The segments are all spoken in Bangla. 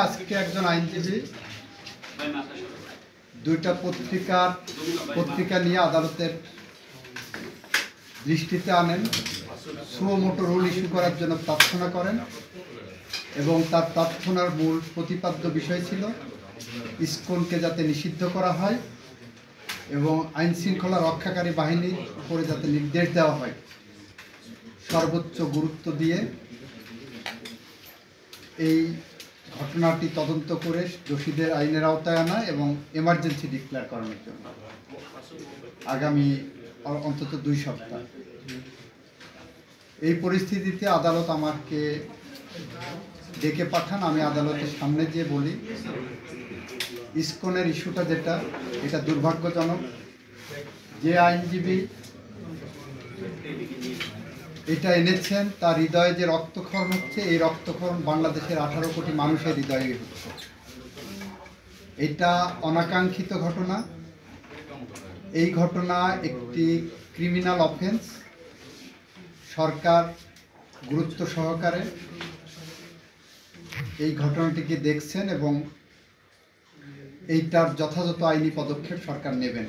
আজকে একজন আইনজীবী দুইটা পত্রিকা নিয়ে আদালতের দৃষ্টিতে আনেন, সুও মোটো রুল ইস্যু করার জন্য প্রার্থনা করেন এবং তার প্রার্থনার মূল প্রতিপাদ্য বিষয় ছিল ইসকনকে যাতে নিষিদ্ধ করা হয় এবং আইন শৃঙ্খলা রক্ষাকারী বাহিনীর উপরে যাতে নির্দেশ দেওয়া হয় সর্বোচ্চ গুরুত্ব দিয়ে এই ঘটনাটি তদন্ত করে দোষীদের আইনের আওতায় আনা এবং এমার্জেন্সি ডিক্লেয়ার করানোর জন্য আগামী অন্তত 2 সপ্তাহ। এই পরিস্থিতিতে আদালত আমাকে ডেকে পাঠান। আমি আদালতের সামনে গিয়ে বলি ইসকনের ইস্যুটা এটা দুর্ভাগ্যজনক। যে আইনজীবী এটা এনেছেন তার হৃদয়ে যে রক্তক্ষরণ হচ্ছে, এই রক্তক্ষরণ বাংলাদেশের 18 কোটি মানুষের হৃদয়ে হচ্ছে। এটা অনাকাঙ্ক্ষিত ঘটনা। এই ঘটনা একটি ক্রিমিনাল অফেন্স। সরকার গুরুত্ব সহকারে এই ঘটনাটিকে দেখছেন এবং এইটার যথাযথ আইনি পদক্ষেপ সরকার নেবেন।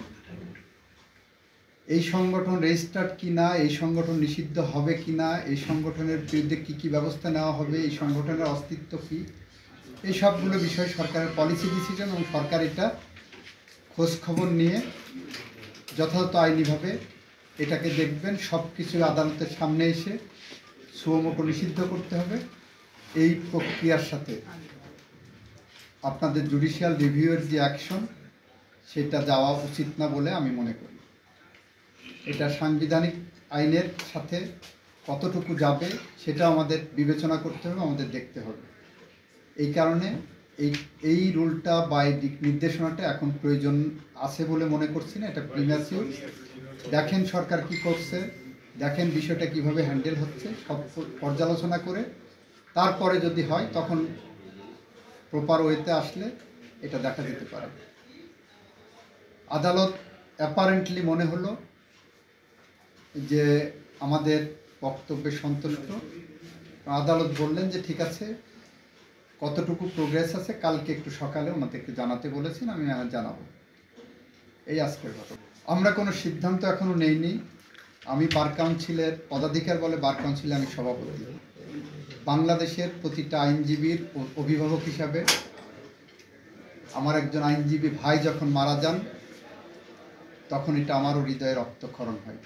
এই সংগঠন রেজিস্টার্ড কিনা, এই সংগঠন নিষিদ্ধ হবে কিনা, এই সংগঠনের বিরুদ্ধে কী ব্যবস্থা নেওয়া হবে, এই সংগঠনের অস্তিত্ব কী, এই সবগুলো বিষয় সরকারের পলিসি ডিসিশন এবং সরকার এটা খোঁজখবর নিয়ে যথাযথ আইনিভাবে এটাকে দেখবেন। সব কিছু আদালতের সামনে এসে সুও মোটো নিষিদ্ধ করতে হবে। এই প্রক্রিয়ার সাথে আপনাদের জুডিশিয়াল রিভিউয়ের যে অ্যাকশন সেটা যাওয়া উচিত না বলে আমি মনে করি। এটা সাংবিধানিক আইনের সাথে কতটুকু যাবে সেটা আমাদের বিবেচনা করতে হবে, আমাদের দেখতে হবে। এই কারণে এই রুলটা বা এই নির্দেশনাটা এখন প্রয়োজন আছে বলে মনে করছি না। এটা প্রিম্যাচিউর। দেখেন সরকার কি করছে, দেখেন বিষয়টা কিভাবে হ্যান্ডেল হচ্ছে, সব পর্যালোচনা করে তারপরে যদি হয় তখন প্রপার ওয়েতে আসলে এটা দেখা যেতে পারে। আদালত অ্যাপারেন্টলি মনে হলো যে আমাদের বক্তব্যে সন্তুষ্ট। আদালত বললেন যে ঠিক আছে, কতটুকু প্রোগ্রেস আছে কালকে একটু সকালে ওনাদেরকে জানাতে বলেছেন, আমি জানাবো। এই আজকের ঘটনা। আমরা কোনো সিদ্ধান্ত এখনও নেইনি। আমি বার কাউন্সিলের পদাধিকার বলে বার কাউন্সিলে আমি সভাপতি। বাংলাদেশের প্রতিটা আইনজীবীর অভিভাবক হিসাবে আমার একজন আইনজীবী ভাই যখন মারা যান তখন এটা আমারও হৃদয়ে রক্তক্ষরণ হয়।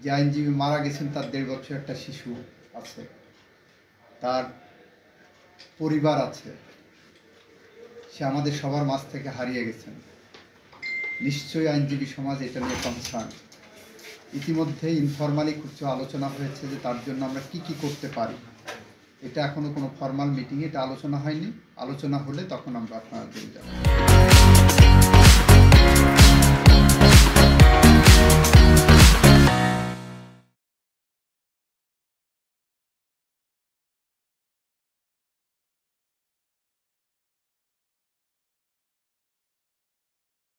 যে আইনজীবী মারা গেছেন তার 1.5 বছর একটা শিশু আছে, তার পরিবার আছে, সে আমাদের সবার মাঝ থেকে হারিয়ে গেছেন। নিশ্চয়ই আইনজীবী সমাজ এটা নিয়ে কনসার্ন। ইতিমধ্যে ইনফরমালি কিছু আলোচনা হয়েছে যে তার জন্য আমরা কি করতে পারি। এটা এখনো কোনো ফর্মাল মিটিংয়ে এটা আলোচনা হয়নি। আলোচনা হলে তখন আমরা আপনারা জেনে যাব।